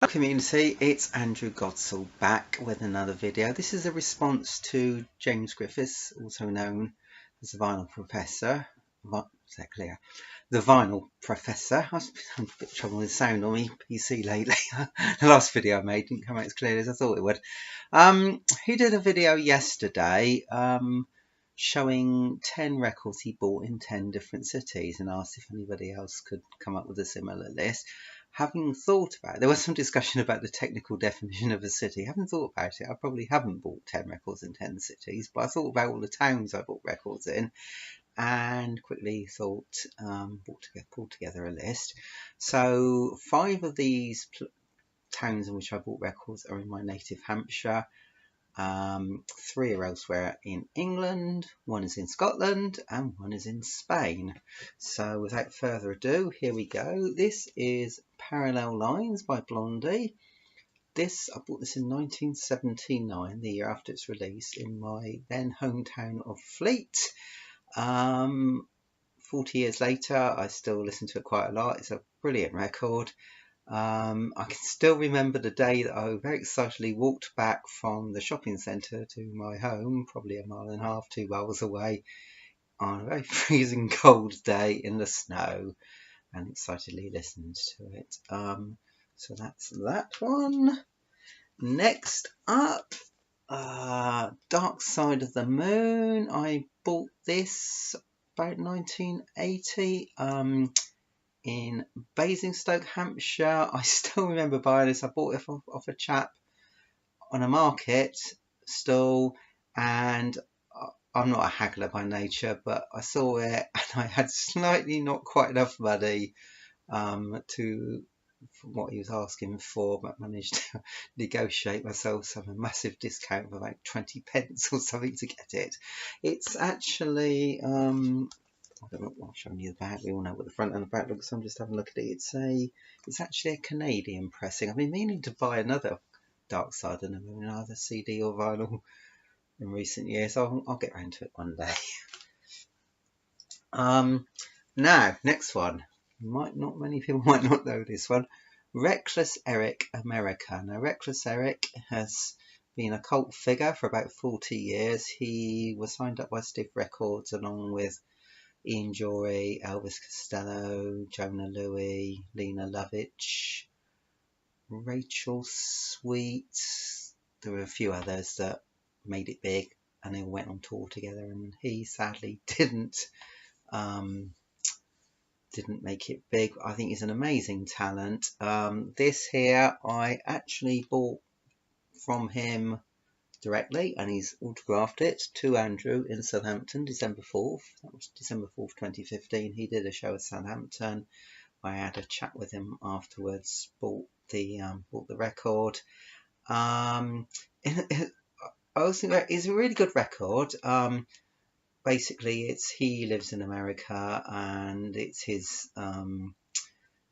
Community, it's Andrew Godsall back with another video. This is a response to James Griffiths, also known as the Vinyl Professor. Is that clear? The Vinyl Professor. I was having a bit of trouble with sound on my PC lately. The last video I made didn't come out as clearly as I thought it would. He did a video yesterday showing 10 records he bought in 10 different cities and asked if anybody else could come up with a similar list. Having thought about it, there was some discussion about the technical definition of a city. Having thought about it, I probably haven't bought 10 records in 10 cities, but I thought about all the towns I bought records in and quickly thought, pulled together a list. So 5 of these towns in which I bought records are in my native Hampshire. 3 are elsewhere in England, 1 is in Scotland, and 1 is in Spain. So without further ado, here we go. This is Parallel Lines by Blondie. I bought this in 1979, the year after its release, in my then hometown of Fleet. 40 years later, I still listen to it quite a lot. It's a brilliant record. I can still remember the day that I very excitedly walked back from the shopping centre to my home, probably 1.5 miles, 2 miles away, on a very freezing cold day in the snow, and excitedly listened to it. So that's that one. Next up, Dark Side of the Moon. I bought this about 1980. In Basingstoke, Hampshire. I still remember buying this. I bought it off a chap on a market stall, and I'm not a haggler by nature, but I saw it and I had slightly not quite enough money for what he was asking for, but managed to negotiate myself some massive discount of about 20 pence or something to get it. It's actually I don't know what I'm showing you the back. We all know what the front and the back looks. So I'm just having a look at it. It's actually a Canadian pressing. I've been meaning to buy another Dark Side of the Moon, either CD or vinyl, in recent years. I'll get around to it one day. Now, next one. Many people might not know this one. Reckless Eric America. Now, Reckless Eric has been a cult figure for about 40 years. He was signed up by Stiff Records along with Ian Jory, Elvis Costello, Jonah Louie, Lena Lovitch, Rachel Sweet. There were a few others that made it big, and they all went on tour together. And he sadly didn't make it big. I think he's an amazing talent. This here I actually bought from him directly, and he's autographed it to Andrew in Southampton, December 4th. That was December 4th, 2015. He did a show at Southampton. I had a chat with him afterwards. Bought the record. I also think that it's a really good record. Basically, he lives in America, and it's his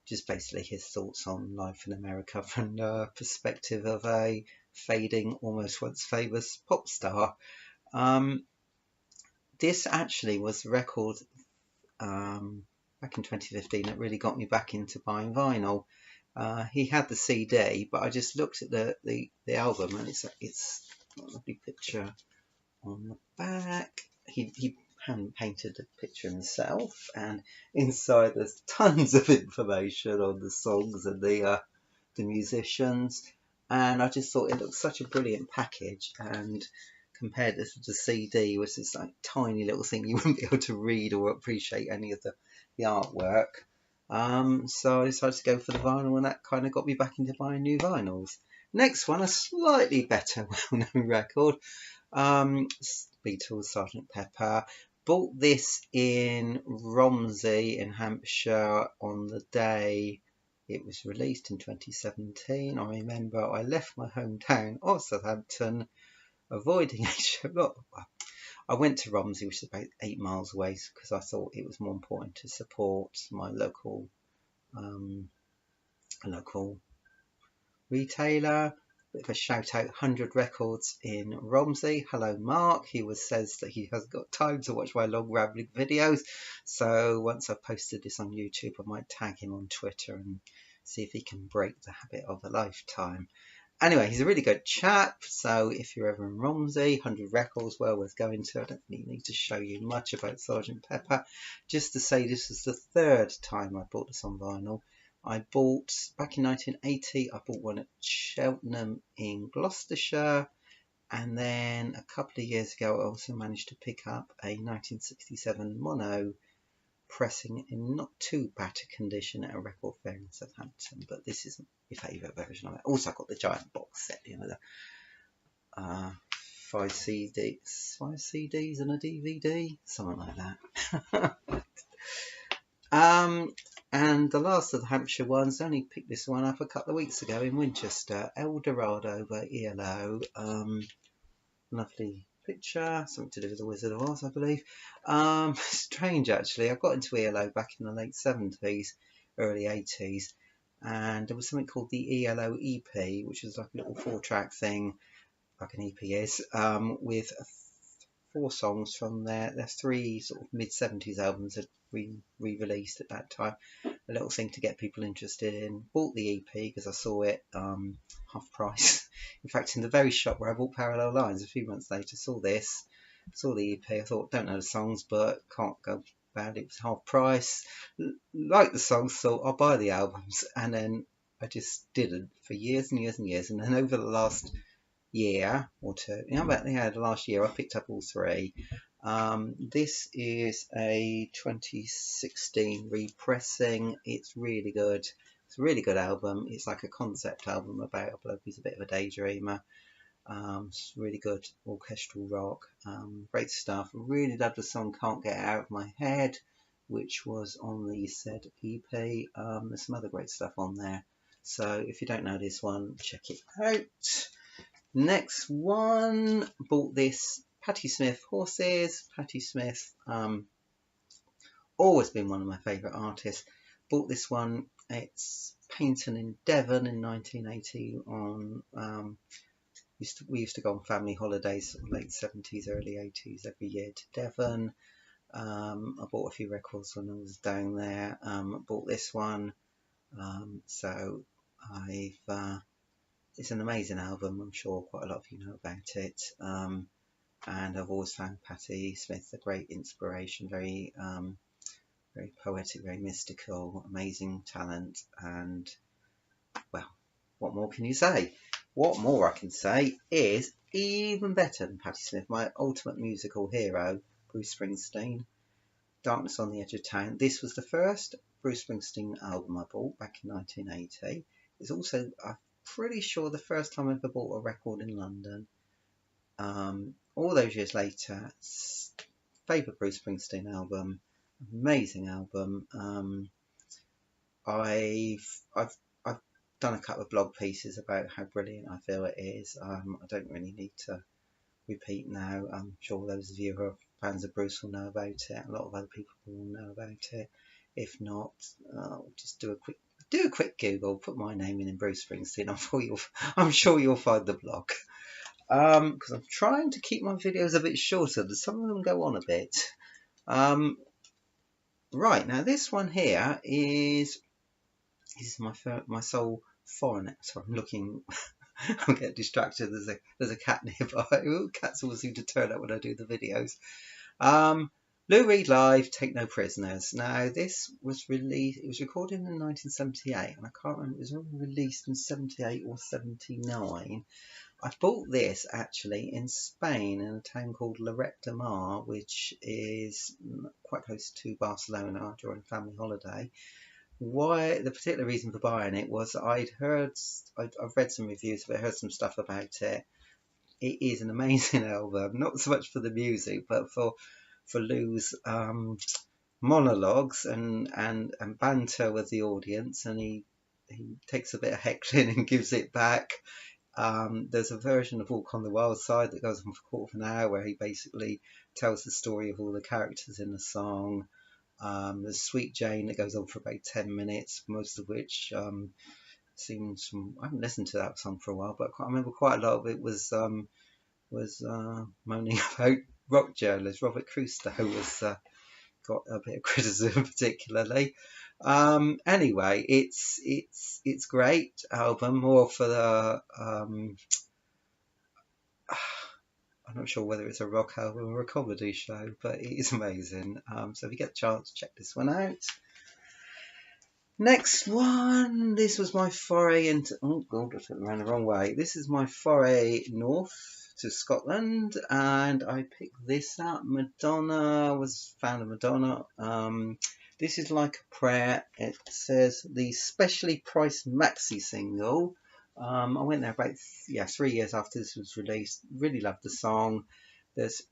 just basically his thoughts on life in America from the perspective of a fading, almost once famous pop star. This actually was the record back in 2015 that really got me back into buying vinyl. He had the CD, but I just looked at the album, and it's a lovely picture on the back. He hand painted the picture himself, and inside there's tons of information on the songs and the musicians. And I just thought it looked such a brilliant package, and compared this to the CD, which is like tiny little thing you wouldn't be able to read or appreciate any of the artwork. So I decided to go for the vinyl, and that kind of got me back into buying new vinyls. Next one, a slightly better well-known record, Beatles, Sgt Pepper. Bought this in Romsey in Hampshire on the day it was released in 2017. I remember I left my hometown of Southampton, avoiding a show. I went to Romsey, which is about 8 miles away, because I thought it was more important to support my local retailer. Bit of a shout out, 100 Records in Romsey. Hello Mark. He says that he hasn't got time to watch my long rambling videos, so once I've posted this on YouTube I might tag him on Twitter and see if he can break the habit of a lifetime. Anyway, he's a really good chap, so if you're ever in Romsey, 100 Records, well worth going to. I don't really need to show you much about Sgt Pepper, just to say this was the third time I bought this on vinyl. I bought, back in 1980, I bought one at Cheltenham in Gloucestershire, and then a couple of years ago I also managed to pick up a 1967 mono pressing in not too bad a condition at a record fair in Southampton, but this isn't my favourite version of it. Also, I got the giant box set, you know, the 5 CDs and a DVD, something like that. And the last of the Hampshire ones, I only picked this one up a couple of weeks ago in Winchester, El Dorado by ELO. Lovely picture, something to do with the Wizard of Oz, I believe. Strange actually, I got into ELO back in the late 70s, early 80s, and there was something called the ELO EP, which was like a little 4-track thing, like an EP is, with 4 songs from their 3 sort of mid-70s albums that we re-released at that time. A little thing to get people interested in. Bought the EP because I saw it half price. In fact, in the very shop where I bought Parallel Lines a few months later, saw this, saw the EP. I thought, don't know the songs, but can't go bad. It was half price. Liked the songs, so I'll buy the albums. And then I just didn't for years and years and years. And then over the last year or two, the last year, I picked up all 3. This is a 2016 repressing. It's really good. It's a really good album. It's like a concept album about a bloke who's a bit of a daydreamer. It's really good orchestral rock. Great stuff. Really love the song Can't Get Out of My Head, which was on the said EP. There's some other great stuff on there. So if you don't know this one, check it out. Next one, bought this Patti Smith Horses. Patti Smith, always been one of my favourite artists. Bought this one. It's painting in Devon in 1980. We used to go on family holidays, late 70s, early 80s, every year to Devon. I bought a few records when I was down there. Bought this one. So it's an amazing album. I'm sure quite a lot of you know about it. And I've always found Patti Smith a great inspiration, very poetic, very mystical, amazing talent. And, well, what more can you say? What more I can say is even better than Patti Smith, my ultimate musical hero, Bruce Springsteen, Darkness on the Edge of Town. This was the first Bruce Springsteen album I bought back in 1980. It's also, I'm pretty sure, the first time I ever bought a record in London. All those years later, favourite Bruce Springsteen album, amazing album. I've done a couple of blog pieces about how brilliant I feel it is. I don't really need to repeat now. I'm sure those of you who are fans of Bruce will know about it. A lot of other people will know about it. If not, just do a quick Google, put my name in Bruce Springsteen. I'm sure you'll find the blog. Because I'm trying to keep my videos a bit shorter, but some of them go on a bit. Right, now this one here is my sole foreign. So I'm looking. I'll get distracted. There's a cat nearby. Ooh, cats always seem to turn up when I do the videos. Lou Reed Live, Take No Prisoners. Now this was released. It was recorded in 1978, and I can't remember. It was released in 78 or 79. I bought this actually in Spain in a town called Lloret de Mar, which is quite close to Barcelona, during a family holiday. Why the particular reason for buying it was I've read some reviews, but I heard some stuff about it. It is an amazing album, not so much for the music, but for Lou's monologues and banter with the audience, and he takes a bit of heckling and gives it back. There's a version of Walk on the Wild Side that goes on for a quarter of an hour, where he basically tells the story of all the characters in the song. There's Sweet Jane that goes on for about 10 minutes, most of which seems from, I haven't listened to that song for a while, but I remember quite a lot of it was moaning about rock journalist Robert Crusoe, who was got a bit of criticism particularly. Anyway, it's great album, more for the I'm not sure whether it's a rock album or a comedy show, but it is amazing. So if you get a chance, check this one out. Next one, this was my foray into, oh god, I took it around the wrong way. This is my foray north to Scotland, and I picked this up. Madonna, was found a Madonna. This is Like a Prayer. It says the specially priced maxi single. I went there about 3 years after this was released. Really loved the song. There's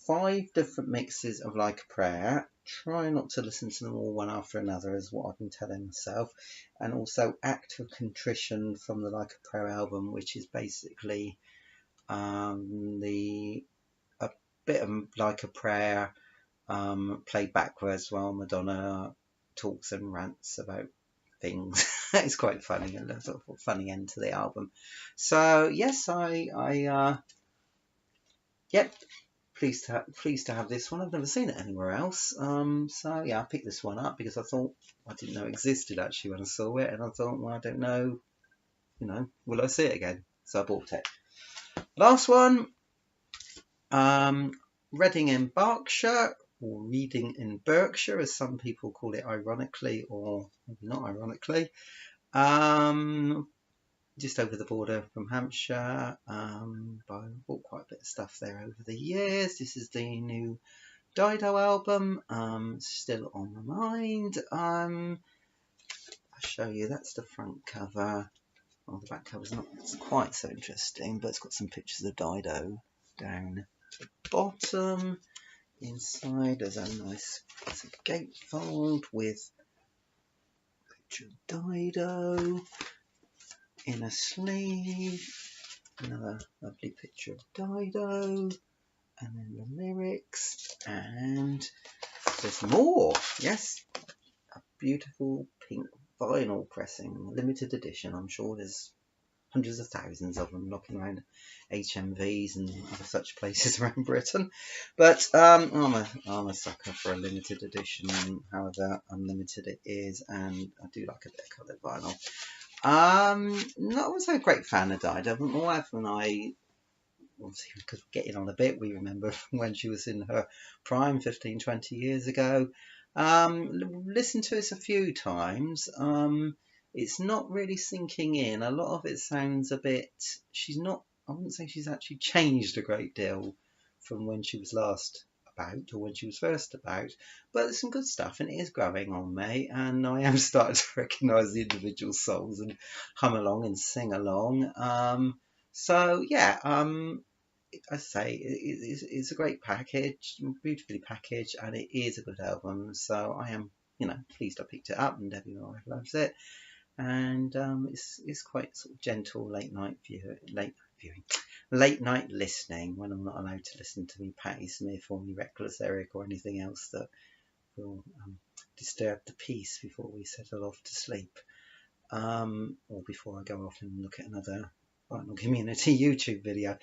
5 different mixes of Like a Prayer. Try not to listen to them all one after another, is what I've been telling myself. And also Act of Contrition from the Like a Prayer album, which is basically a bit of Like a Prayer played backwards while Madonna talks and rants about things. It's quite funny, a sort of funny end to the album. So yes, yep, pleased to have this one. I've never seen it anywhere else. So yeah, I picked this one up because I thought, I didn't know it existed actually when I saw it, and I thought, well, I don't know, will I see it again? So I bought it. Last one, Reading in Berkshire, or Reading in Berkshire, as some people call it ironically, or maybe not ironically. Just over the border from Hampshire. I bought quite a bit of stuff there over the years. This is the new Dido album, still on my mind. I'll show you, that's the front cover. Well, the back cover's not quite so interesting, but it's got some pictures of Dido down the bottom. Inside there's a nice gatefold with a picture of Dido in a sleeve, another lovely picture of Dido, and then the lyrics, and there's more. Yes, a beautiful pink vinyl pressing, limited edition. I'm sure there's hundreds of thousands of them knocking around HMVs and other such places around Britain. But I'm a sucker for a limited edition, however unlimited it is, and I do like a bit of coloured vinyl. I wasn't a great fan of Dido, but my wife and I, obviously because we're getting on a bit, we remember from when she was in her prime 15-20 years ago. Listened to it a few times. It's not really sinking in. A lot of it sounds a bit, I wouldn't say she's actually changed a great deal from when she was last about, or when she was first about, but there's some good stuff and it is growing on me, and I am starting to recognise the individual songs and hum along and sing along. So yeah, I say it's a great package, beautifully packaged, and it is a good album. So I am, pleased I picked it up, and Debbie, my wife, loves it. And it's quite sort of gentle late night listening when I'm not allowed to listen to me Patti Smith or me Reckless Eric or anything else that will disturb the peace before we settle off to sleep, or before I go off and look at another vinyl community YouTube video.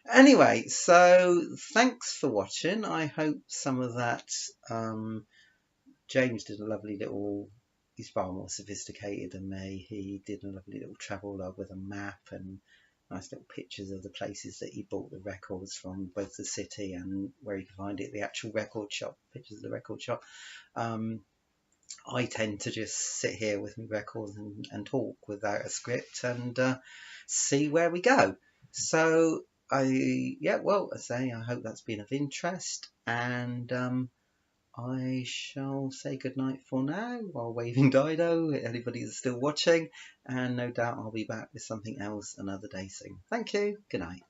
Anyway, so thanks for watching. I hope some of that, James did a lovely little, he's far more sophisticated than me. He did a lovely little travel log with a map and nice little pictures of the places that he bought the records from, both the city and where you can find it, the actual record shop, pictures of the record shop. I tend to just sit here with my records and talk without a script and see where we go. So I hope that's been of interest, and I shall say goodnight for now while waving Dido, anybody that's still watching, and no doubt I'll be back with something else another day soon. Thank you, good night.